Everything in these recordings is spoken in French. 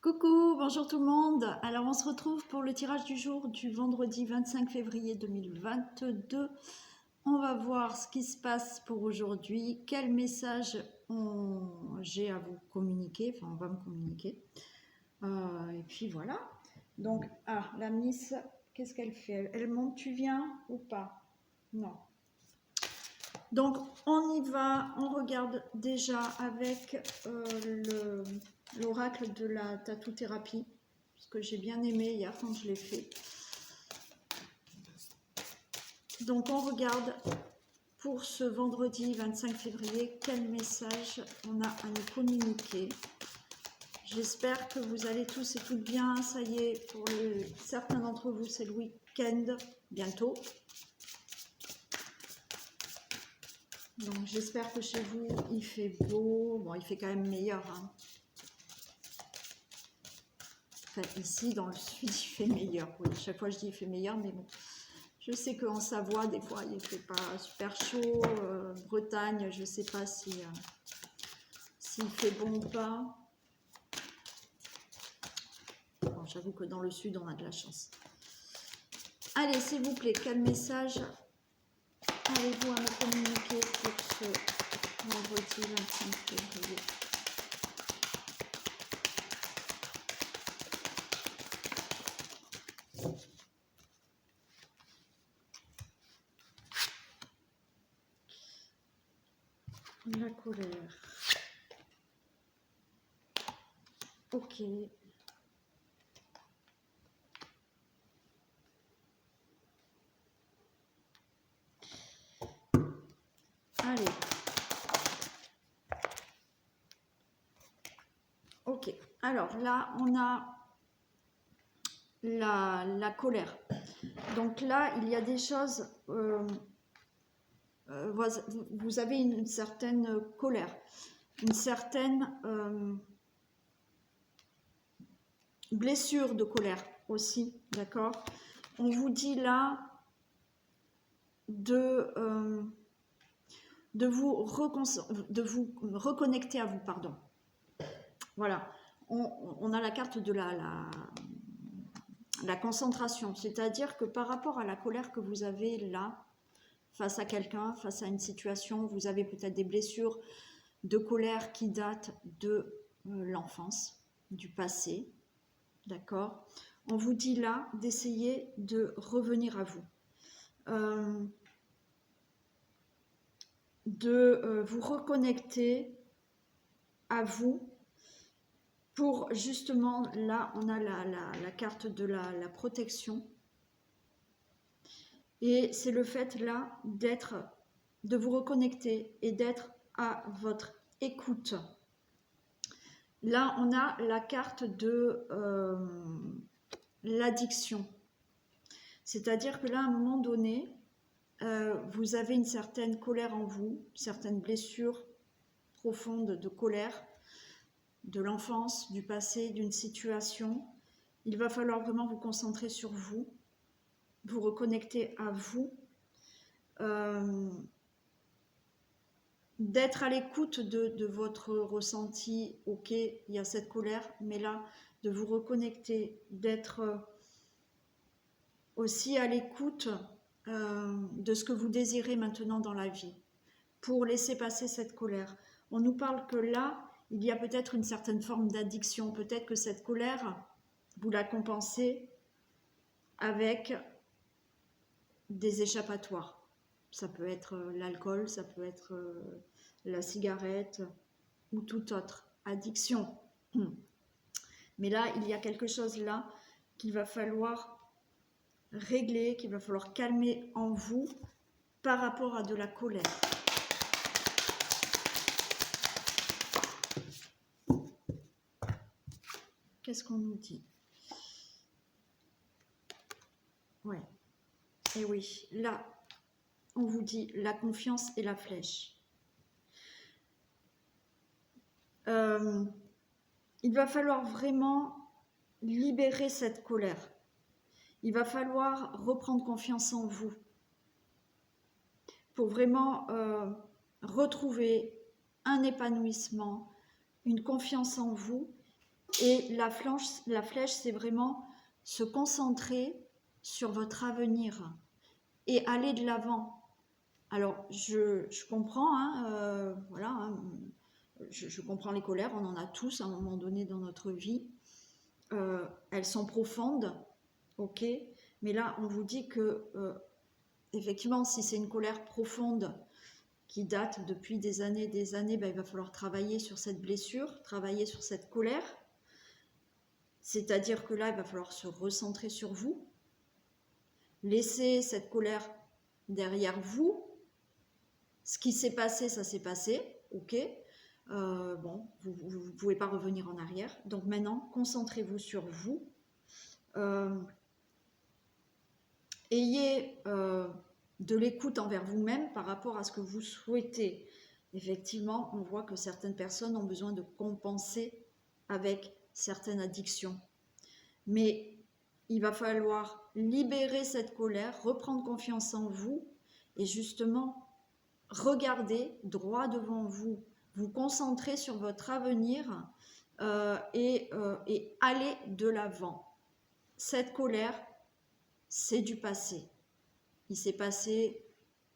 Coucou, bonjour tout le monde. Alors on se retrouve pour le tirage du jour du vendredi 25 février 2022. On va voir ce qui se passe pour aujourd'hui, quel message j'ai à vous communiquer, enfin on va me communiquer. Et puis voilà. Donc, la Miss, qu'est-ce qu'elle fait? Elle monte, tu viens ou pas? Non. Donc on y va, on regarde déjà avec l'oracle de la tattoo-thérapie, parce que j'ai bien aimé hier quand je l'ai fait. Donc on regarde pour ce vendredi 25 février, quel message on a à nous communiquer. J'espère que vous allez tous et toutes bien, ça y est, pour certains d'entre vous c'est le week-end bientôt. Donc j'espère que chez vous il fait beau, bon il fait quand même meilleur. Hein. Enfin, ici dans le sud il fait meilleur, oui, chaque fois je dis il fait meilleur, mais bon. Je sais qu'en Savoie des fois il fait pas super chaud, Bretagne je sais pas s'il fait bon ou pas. Bon, j'avoue que dans le sud on a de la chance. Allez s'il vous plaît, quel message avez-vous à me communiquer pour ce vendredi 25 février? La colère. Ok. Allez. Ok. Alors là, on a la colère. Donc là, il y a des choses... vous avez une certaine colère, une certaine blessure de colère aussi, d'accord? On vous dit là de vous reconnecter à vous, pardon. Voilà, on a la carte de la concentration, c'est-à-dire que par rapport à la colère que vous avez là, face à quelqu'un, face à une situation, vous avez peut-être des blessures de colère qui datent de l'enfance, du passé, d'accord? On vous dit là d'essayer de revenir à vous, de vous reconnecter à vous pour justement, là on a la carte de la protection et c'est le fait là de vous reconnecter et d'être à votre écoute. Là on a la carte de l'addiction, c'est-à-dire que là à un moment donné vous avez une certaine colère en vous, certaines blessures profondes de colère de l'enfance, du passé, d'une situation. Il va falloir vraiment vous concentrer sur vous, vous reconnecter à vous, d'être à l'écoute de votre ressenti. Ok, il y a cette colère, mais là, de vous reconnecter, d'être aussi à l'écoute de ce que vous désirez maintenant dans la vie, pour laisser passer cette colère. On nous parle que là, il y a peut-être une certaine forme d'addiction, peut-être que cette colère, vous la compensez avec des échappatoires. Ça peut être l'alcool, ça peut être la cigarette ou toute autre addiction. Mais là, il y a quelque chose là qu'il va falloir régler, qu'il va falloir calmer en vous par rapport à de la colère. Qu'est-ce qu'on nous dit? Ouais. Et oui, là, on vous dit la confiance et la flèche. Il va falloir vraiment libérer cette colère. Il va falloir reprendre confiance en vous pour vraiment retrouver un épanouissement, une confiance en vous Et la flèche, c'est vraiment se concentrer sur votre avenir et aller de l'avant. Alors, je comprends, hein, voilà, hein, je comprends les colères, on en a tous à un moment donné dans notre vie. Elles sont profondes, ok, mais là, on vous dit que, effectivement, si c'est une colère profonde qui date depuis des années, ben, il va falloir travailler sur cette blessure, travailler sur cette colère. C'est-à-dire que là, il va falloir se recentrer sur vous, laisser cette colère derrière vous. Ce qui s'est passé, ça s'est passé, ok. Bon, vous ne pouvez pas revenir en arrière. Donc maintenant, concentrez-vous sur vous. Ayez de l'écoute envers vous-même par rapport à ce que vous souhaitez. Effectivement, on voit que certaines personnes ont besoin de compenser avec certaines addictions. Mais il va falloir libérer cette colère, reprendre confiance en vous et justement regarder droit devant vous, vous concentrer sur votre avenir et aller de l'avant. Cette colère, c'est du passé. Il s'est passé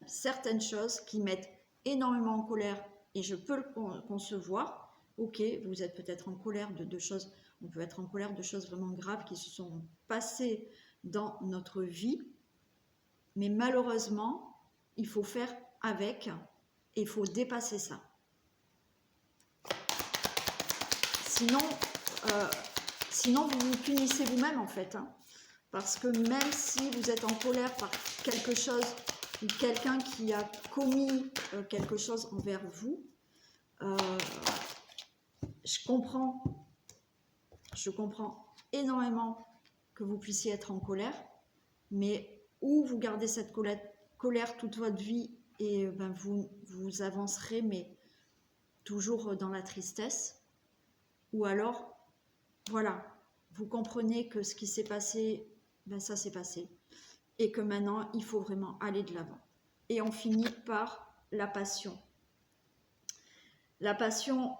certaines choses qui mettent énormément en colère et je peux le concevoir. Ok, vous êtes peut-être en colère de choses, on peut être en colère de choses vraiment graves qui se sont passées dans notre vie, mais malheureusement, il faut faire avec et il faut dépasser ça. Sinon vous vous punissez vous-même en fait, hein, parce que même si vous êtes en colère par quelque chose ou quelqu'un qui a commis quelque chose envers vous, je comprends énormément que vous puissiez être en colère, mais ou vous gardez cette colère toute votre vie et ben vous avancerez, mais toujours dans la tristesse, ou alors, voilà, vous comprenez que ce qui s'est passé, ben ça s'est passé, et que maintenant, il faut vraiment aller de l'avant. Et on finit par la passion. La passion,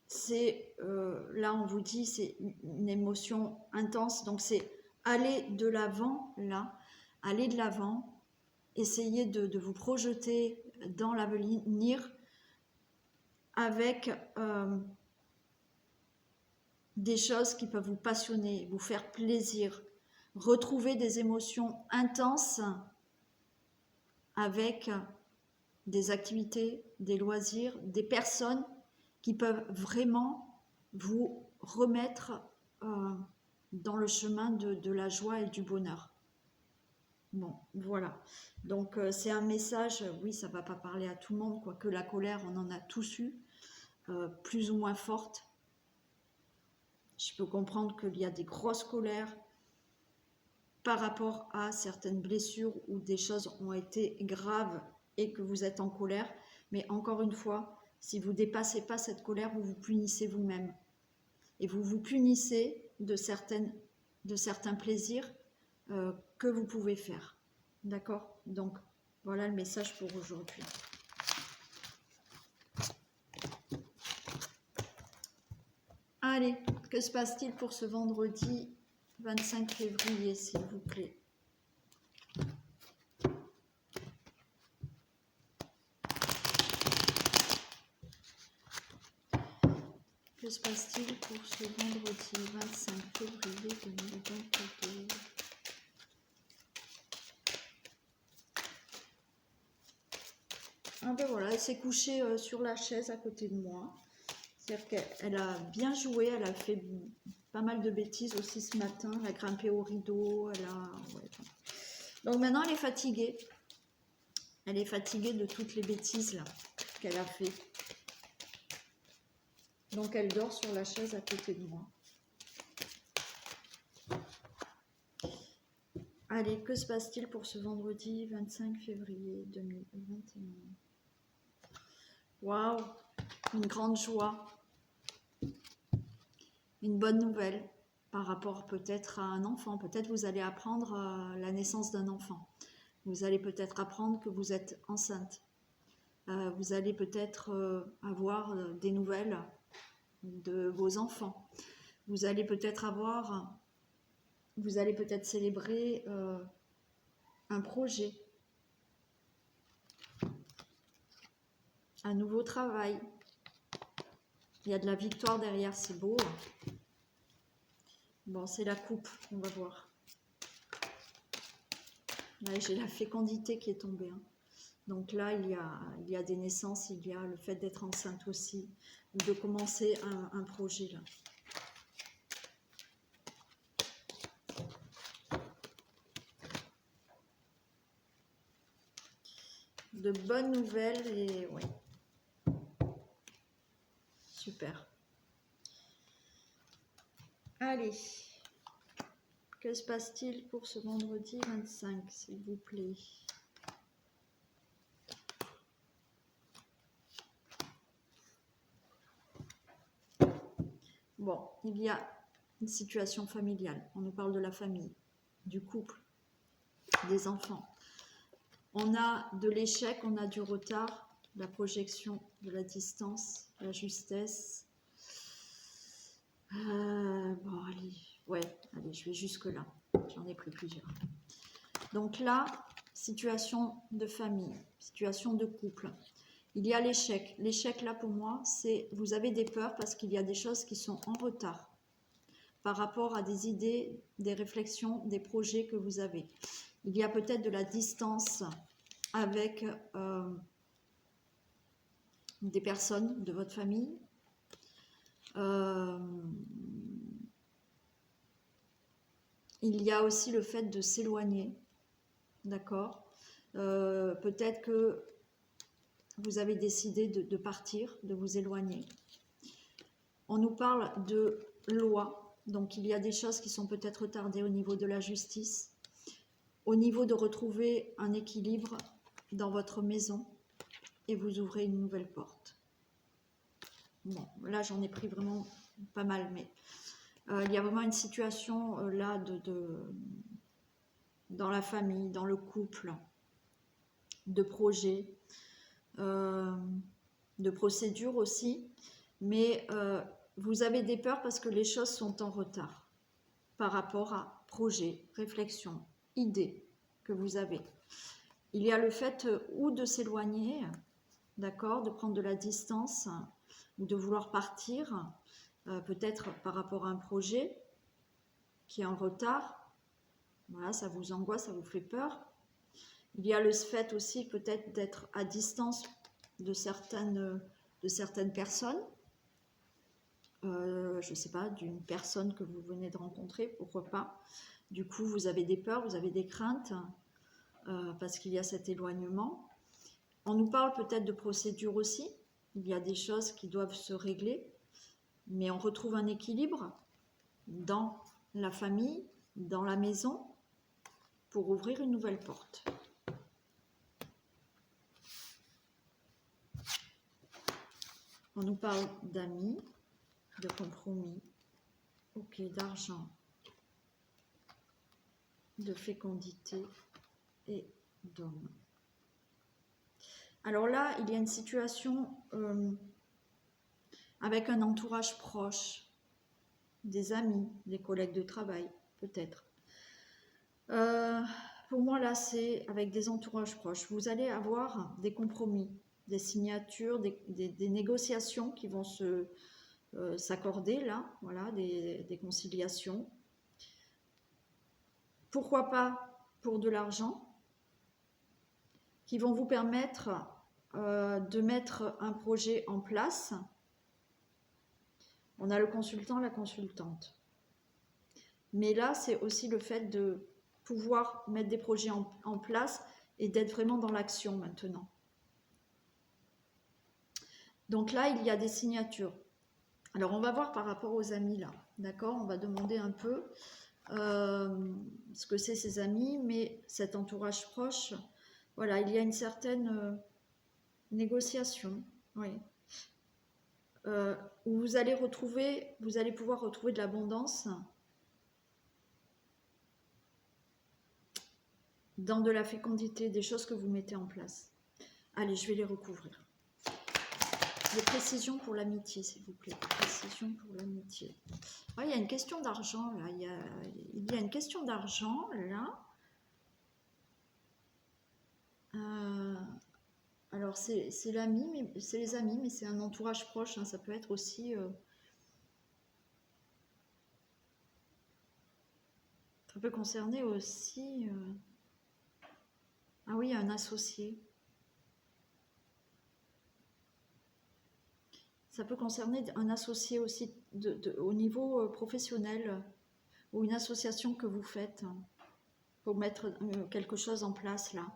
c'est, là on vous dit, c'est une émotion intense, donc c'est aller de l'avant, là, aller de l'avant, essayer de vous projeter dans l'avenir avec des choses qui peuvent vous passionner, vous faire plaisir, retrouver des émotions intenses avec des activités, des loisirs, des personnes qui peuvent vraiment vous remettre dans le chemin de la joie et du bonheur. Bon, voilà. Donc, c'est un message, oui, ça ne va pas parler à tout le monde, quoique la colère, on en a tous eu, plus ou moins forte. Je peux comprendre qu'il y a des grosses colères par rapport à certaines blessures où des choses ont été graves et que vous êtes en colère. Mais encore une fois, si vous ne dépassez pas cette colère, vous vous punissez vous-même. Et vous vous punissez de certains plaisirs que vous pouvez faire. D'accord? Donc, voilà le message pour aujourd'hui. Allez, que se passe-t-il pour ce vendredi 25 février, s'il vous plaît? Que se passe-t-il pour ce vendredi 25 février 2022? Ah ben voilà, elle s'est couchée sur la chaise à côté de moi. C'est-à-dire qu'elle a bien joué, elle a fait pas mal de bêtises aussi ce matin, elle a grimpé au rideau, elle a... Ouais, enfin. Donc maintenant elle est fatiguée. Elle est fatiguée de toutes les bêtises là qu'elle a fait. Donc elle dort sur la chaise à côté de moi. Allez, que se passe-t-il pour ce vendredi 25 février 2021? Waouh, une grande joie. Une bonne nouvelle par rapport peut-être à un enfant. Peut-être vous allez apprendre la naissance d'un enfant. Vous allez peut-être apprendre que vous êtes enceinte. Vous allez peut-être avoir des nouvelles de vos enfants. Vous allez peut-être célébrer un projet, un nouveau travail. Il y a de la victoire derrière, c'est beau. Bon, c'est la coupe, on va voir. Là, j'ai la fécondité qui est tombée. Hein. Donc là, il y a des naissances, il y a le fait d'être enceinte aussi, ou de commencer un projet là. De bonnes nouvelles et oui. Super. Allez. Que se passe-t-il pour ce vendredi 25, s'il vous plaît? Bon, il y a une situation familiale. On nous parle de la famille, du couple, des enfants. On a de l'échec, on a du retard, la projection, de la distance, la justesse. Bon, allez, ouais, allez, je vais jusque-là. J'en ai pris plusieurs. Donc là, situation de famille, situation de couple. Il y a l'échec. L'échec, là, pour moi, c'est vous avez des peurs parce qu'il y a des choses qui sont en retard par rapport à des idées, des réflexions, des projets que vous avez. Il y a peut-être de la distance avec des personnes de votre famille. Il y a aussi le fait de s'éloigner, d'accord. Peut-être que vous avez décidé de partir, de vous éloigner. On nous parle de loi, donc il y a des choses qui sont peut-être retardées au niveau de la justice, au niveau de retrouver un équilibre dans votre maison et vous ouvrez une nouvelle porte. Bon, là j'en ai pris vraiment pas mal, mais il y a vraiment une situation là dans la famille, dans le couple, de projet, de procédure aussi, mais vous avez des peurs parce que les choses sont en retard par rapport à projet, réflexion, idée que vous avez. Il y a le fait ou de s'éloigner, d'accord, de prendre de la distance ou de vouloir partir, peut-être par rapport à un projet qui est en retard. Voilà, ça vous angoisse, ça vous fait peur. Il y a le fait aussi peut-être d'être à distance de certaines personnes. Je ne sais pas, d'une personne que vous venez de rencontrer, pourquoi pas. Du coup, vous avez des peurs, vous avez des craintes, parce qu'il y a cet éloignement. On nous parle peut-être de procédure aussi. Il y a des choses qui doivent se régler, mais on retrouve un équilibre dans la famille, dans la maison, pour ouvrir une nouvelle porte. On nous parle d'amis, de compromis, ok, d'argent, de fécondité et d'homme. Alors là, il y a une situation avec un entourage proche, des amis, des collègues de travail, peut-être. Pour moi, là, c'est avec des entourages proches. Vous allez avoir des compromis, des signatures, des négociations qui vont s'accorder là, voilà, des conciliations. Pourquoi pas pour de l'argent, qui vont vous permettre de mettre un projet en place. On a le consultant, la consultante. Mais là, c'est aussi le fait de pouvoir mettre des projets en place et d'être vraiment dans l'action maintenant. Donc là, il y a des signatures. Alors, on va voir par rapport aux amis là, d'accord? On va demander un peu ce que c'est ces amis, mais cet entourage proche, voilà, il y a une certaine négociation, oui. Où vous allez pouvoir retrouver de l'abondance dans de la fécondité, des choses que vous mettez en place. Allez, je vais les recouvrir. Des précisions pour l'amitié, s'il vous plaît. Précisions pour l'amitié. Ah, il y a une question d'argent, là. Il y a une question d'argent, là. Alors, c'est l'ami, mais c'est les amis, mais c'est un entourage proche. Hein, ça peut être aussi... ça peut concerner aussi... ah oui, un associé. Ça peut concerner un associé aussi au niveau professionnel ou une association que vous faites pour mettre quelque chose en place là.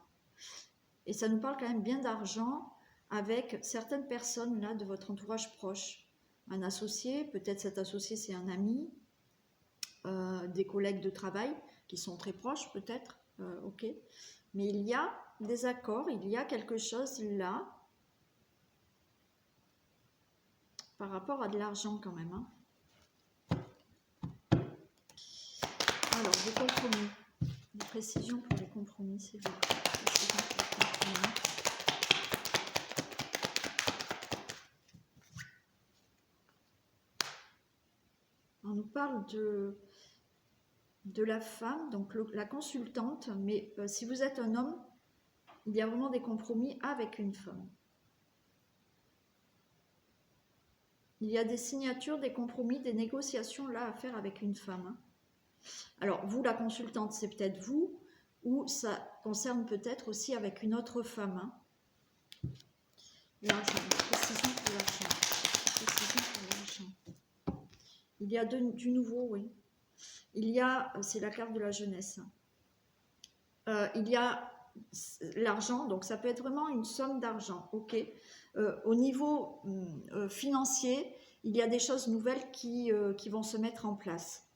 Et ça nous parle quand même bien d'argent avec certaines personnes là de votre entourage proche. Un associé, peut-être cet associé c'est un ami, des collègues de travail qui sont très proches peut-être, ok. Mais il y a des accords, il y a quelque chose là par rapport à de l'argent quand même. Hein. Alors, des compromis. Des précisions pour les compromis, s'il vous plaît. On nous parle de la femme, donc la consultante, mais si vous êtes un homme, il y a vraiment des compromis avec une femme. Il y a des signatures, des compromis, des négociations là à faire avec une femme. Hein. Alors, vous, la consultante, c'est peut-être vous, ou ça concerne peut-être aussi avec une autre femme. Hein. L'argent, précision pour l'argent. Précision pour l'argent. Il y a du nouveau, oui. Il y a, c'est la carte de la jeunesse. Il y a l'argent, donc ça peut être vraiment une somme d'argent, ok. Au niveau financier, il y a des choses nouvelles qui vont se mettre en place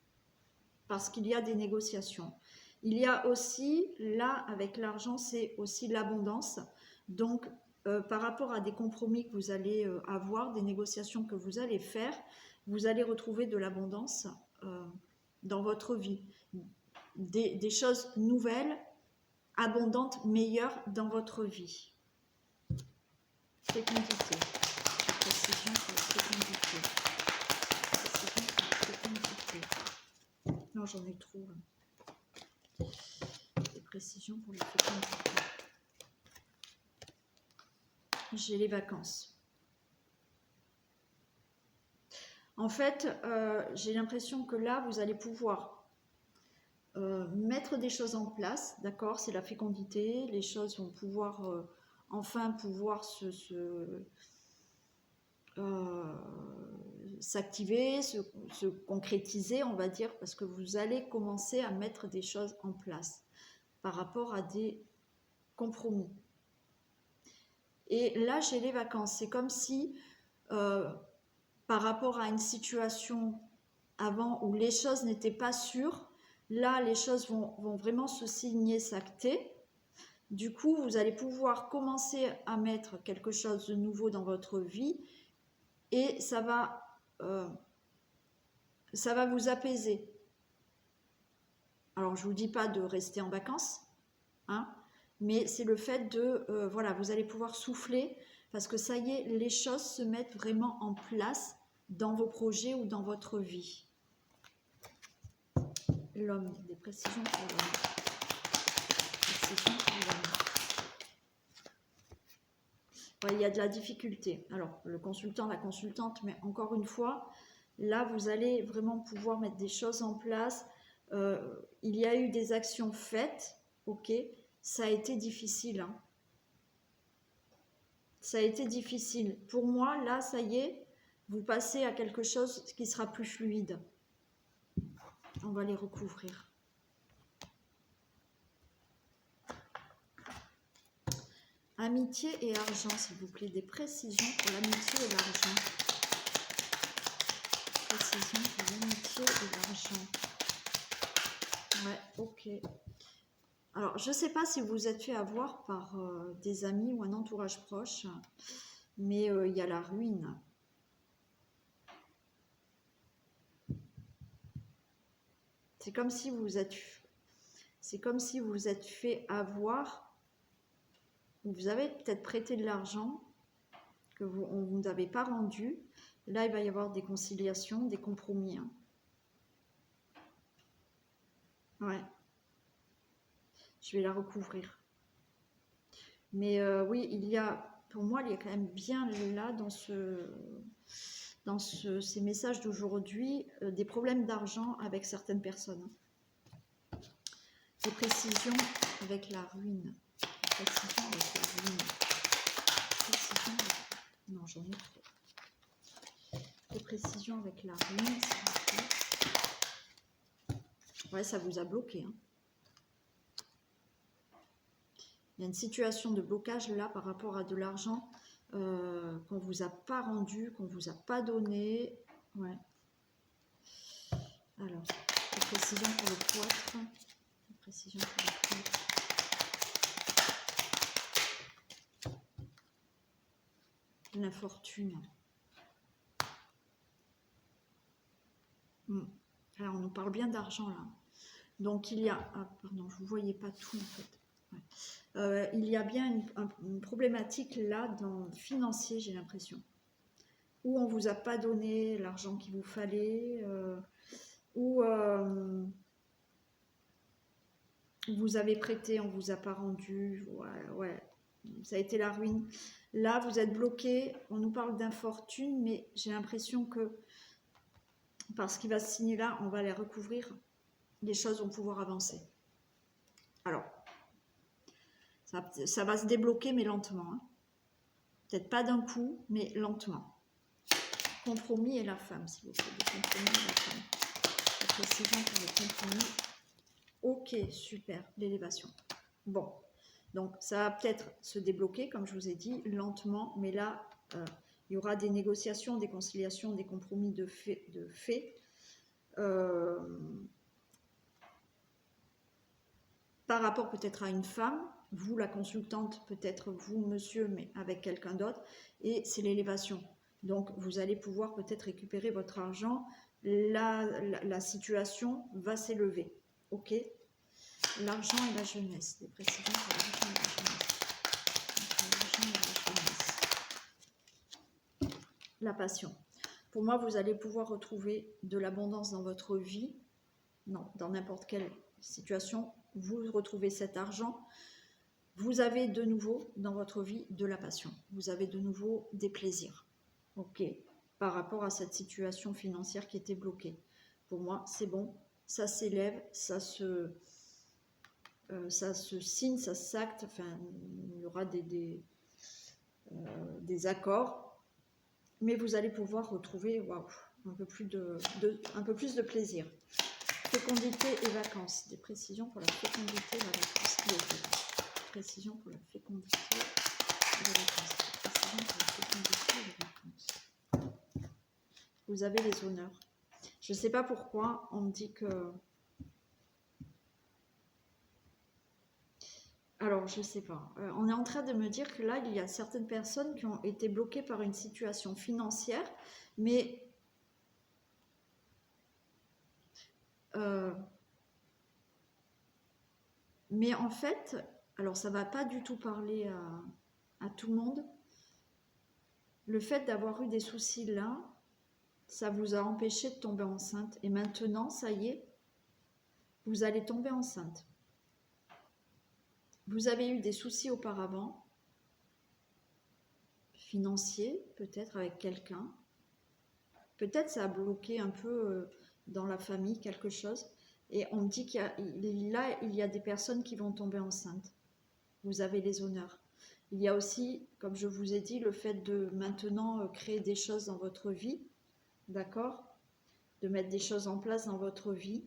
parce qu'il y a des négociations. Il y a aussi, là, avec l'argent, c'est aussi l'abondance. Donc, par rapport à des compromis que vous allez avoir, des négociations que vous allez faire, vous allez retrouver de l'abondance dans votre vie. Des choses nouvelles, abondantes, meilleures dans votre vie. Fécondité. Précision pour la fécondité. Précision pour la fécondité. Non, j'en ai trop. Des précisions pour la fécondité. J'ai les vacances. En fait, j'ai l'impression que là, vous allez pouvoir mettre des choses en place, d'accord, c'est la fécondité, les choses vont pouvoir enfin pouvoir s'activer, se concrétiser, on va dire, parce que vous allez commencer à mettre des choses en place par rapport à des compromis. Et là, j'ai les vacances, c'est comme si par rapport à une situation avant où les choses n'étaient pas sûres, là, les choses vont vraiment se signer, s'acter. Du coup, vous allez pouvoir commencer à mettre quelque chose de nouveau dans votre vie et ça va vous apaiser. Alors, je ne vous dis pas de rester en vacances, hein, mais c'est le fait de, voilà, vous allez pouvoir souffler parce que ça y est, les choses se mettent vraiment en place dans vos projets ou dans votre vie. L'homme, des précisions pour l'homme. Précisions pour l'homme. Ouais, il y a de la difficulté. Alors, le consultant, la consultante, mais encore une fois, là, vous allez vraiment pouvoir mettre des choses en place. Il y a eu des actions faites, ok, ça a été difficile. Hein. Ça a été difficile. Pour moi, là, ça y est, vous passez à quelque chose qui sera plus fluide. On va les recouvrir. Amitié et argent, s'il vous plaît. Des précisions pour l'amitié et l'argent. Précisions pour l'amitié et l'argent. Ouais, ok. Alors, je ne sais pas si vous vous êtes fait avoir par des amis ou un entourage proche, mais il y a la ruine. C'est comme si vous vous êtes fait avoir. Vous avez peut-être prêté de l'argent que vous n'avez pas rendu. Là, il va y avoir des conciliations, des compromis. Hein. Ouais. Je vais la recouvrir. Mais oui, il y a, pour moi, il y a quand même bien là dans ces messages d'aujourd'hui des problèmes d'argent avec certaines personnes. Des précisions avec la ruine. Des précisions avec la ruine. Précision avec... Non, j'en ai trop. Des précisions avec la ruine. Ouais, ça vous a bloqué. Hein. Il y a une situation de blocage là par rapport à de l'argent qu'on ne vous a pas rendu, qu'on ne vous a pas donné. Ouais. Alors, des précisions pour le poitre. Des précisions pour le poitre. L'infortune. Alors, on nous parle bien d'argent là. Donc, il y a... Ah, pardon, je ne vous voyais pas tout en fait. Ouais. Il y a bien une problématique là dans le financier, j'ai l'impression. Où on ne vous a pas donné l'argent qu'il vous fallait, où vous avez prêté, on ne vous a pas rendu. Ouais, ça a été la ruine. Là, vous êtes bloqué. On nous parle d'infortune, mais j'ai l'impression que parce qu'il va se signer là, on va les recouvrir. Les choses vont pouvoir avancer. Alors, ça va se débloquer, mais lentement. Hein. Peut-être pas d'un coup, mais lentement. Compromis et la femme, s'il vous plaît. Le compromis et la femme. La précision pour le compromis. Ok, super, l'élévation. Bon, donc ça va peut-être se débloquer, comme je vous ai dit, lentement, mais là, il y aura des négociations, des conciliations, des compromis de fait. Par rapport peut-être à une femme, vous la consultante, peut-être vous monsieur, mais avec quelqu'un d'autre, et c'est l'élévation. Donc vous allez pouvoir peut-être récupérer votre argent, la situation va s'élever, ok? L'argent et la jeunesse, des précisions pour l'argent et la jeunesse. L'argent et la jeunesse. La passion. Pour moi, vous allez pouvoir retrouver de l'abondance dans votre vie, non, dans n'importe quelle situation, vous retrouvez cet argent, vous avez de nouveau dans votre vie de la passion, vous avez de nouveau des plaisirs, ok, par rapport à cette situation financière qui était bloquée. Pour moi, c'est bon, ça s'élève, ça se signe, ça s'acte, enfin, il y aura des accords, mais vous allez pouvoir retrouver un peu plus de plaisir. Fécondité et vacances. Des précisions pour la fécondité et la vacance. Précisions pour la fécondité et la vacance. Précisions pour la fécondité et la vacance. Vous avez les honneurs. Je ne sais pas pourquoi on me dit que... Alors, je ne sais pas. On est en train de me dire que là, il y a certaines personnes qui ont été bloquées par une situation financière, mais... mais en fait, alors ça ne va pas du tout parler à tout le monde. Le fait d'avoir eu des soucis là, ça vous a empêché de tomber enceinte. Et maintenant, ça y est, vous allez tomber enceinte. Vous avez eu des soucis auparavant, financiers, peut-être avec quelqu'un. Peut-être ça a bloqué un peu dans la famille quelque chose. Et on me dit qu'il y a des personnes qui vont tomber enceintes. Vous avez les honneurs. Il y a aussi, comme je vous ai dit, le fait de maintenant créer des choses dans votre vie, d'accord? De mettre des choses en place dans votre vie,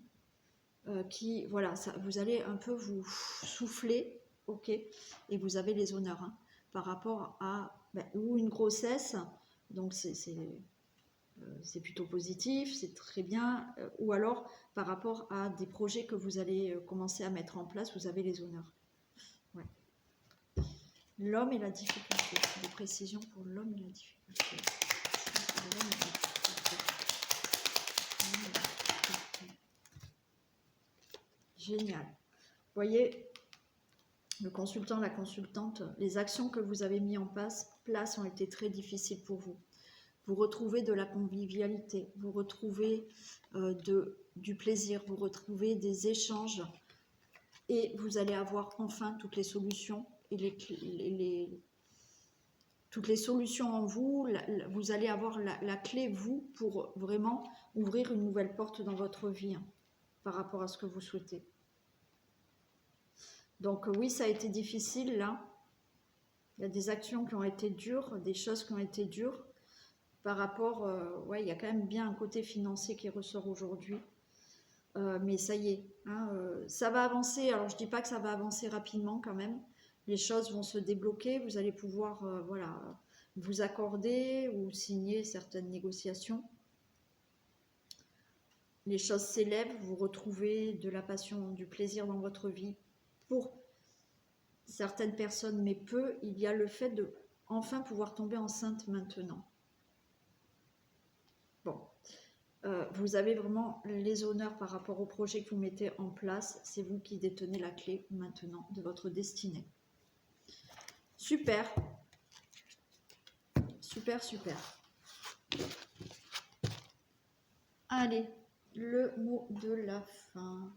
qui, voilà, ça, vous allez un peu vous souffler, ok? Et vous avez les honneurs, hein, par rapport à ou une grossesse, donc c'est plutôt positif, c'est très bien, ou alors par rapport à des projets que vous allez commencer à mettre en place, vous avez les honneurs. Ouais. L'homme et la difficulté, des précisions pour l'homme et la difficulté. Génial. Vous voyez, le consultant, la consultante, les actions que vous avez mises en place places ont été très difficiles pour vous. Vous retrouvez de la convivialité, vous retrouvez du plaisir, vous retrouvez des échanges et vous allez avoir enfin toutes les solutions et toutes les solutions en vous. Vous allez avoir la clé, vous, pour vraiment ouvrir une nouvelle porte dans votre vie hein, par rapport à ce que vous souhaitez. Donc oui, ça a été difficile là. Il y a des actions qui ont été dures, des choses qui ont été dures. Par rapport, ouais, il y a quand même bien un côté financier qui ressort aujourd'hui. Mais ça y est, hein, ça va avancer. Alors je dis pas que ça va avancer rapidement quand même. Les choses vont se débloquer. Vous allez pouvoir, voilà, vous accorder ou signer certaines négociations. Les choses s'élèvent. Vous retrouvez de la passion, du plaisir dans votre vie. Pour certaines personnes, mais peu, il y a le fait de enfin pouvoir tomber enceinte maintenant. Bon, vous avez vraiment les honneurs par rapport au projet que vous mettez en place. C'est vous qui détenez la clé maintenant de votre destinée. Super. Super, super. Allez, le mot de la fin.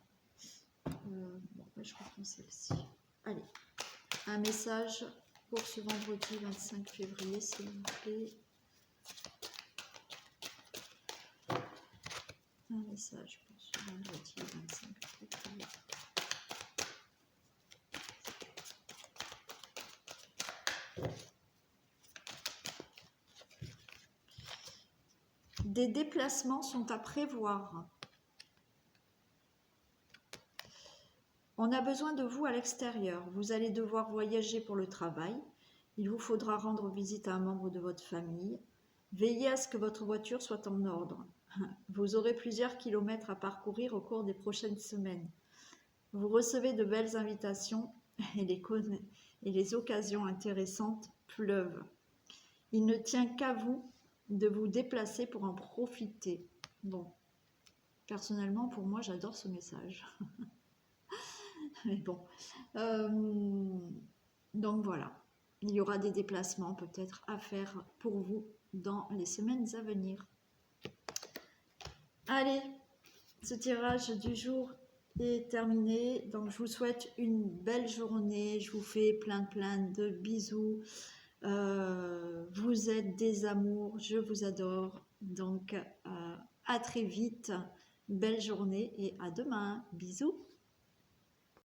Bon, je reprends celle-ci. Allez, un message pour ce vendredi 25 février, s'il vous plaît. Un message pour ce vendredi 25 février. Des déplacements sont à prévoir. On a besoin de vous à l'extérieur. Vous allez devoir voyager pour le travail. Il vous faudra rendre visite à un membre de votre famille. Veillez à ce que votre voiture soit en ordre. Vous aurez plusieurs kilomètres à parcourir au cours des prochaines semaines. Vous recevez de belles invitations et les occasions intéressantes pleuvent. Il ne tient qu'à vous de vous déplacer pour en profiter. Bon, personnellement, pour moi, j'adore ce message. Mais bon, donc voilà, il y aura des déplacements peut-être à faire pour vous dans les semaines à venir. Allez, ce tirage du jour est terminé, donc je vous souhaite une belle journée, je vous fais plein de bisous, vous êtes des amours, je vous adore, donc à très vite, belle journée et à demain, bisous.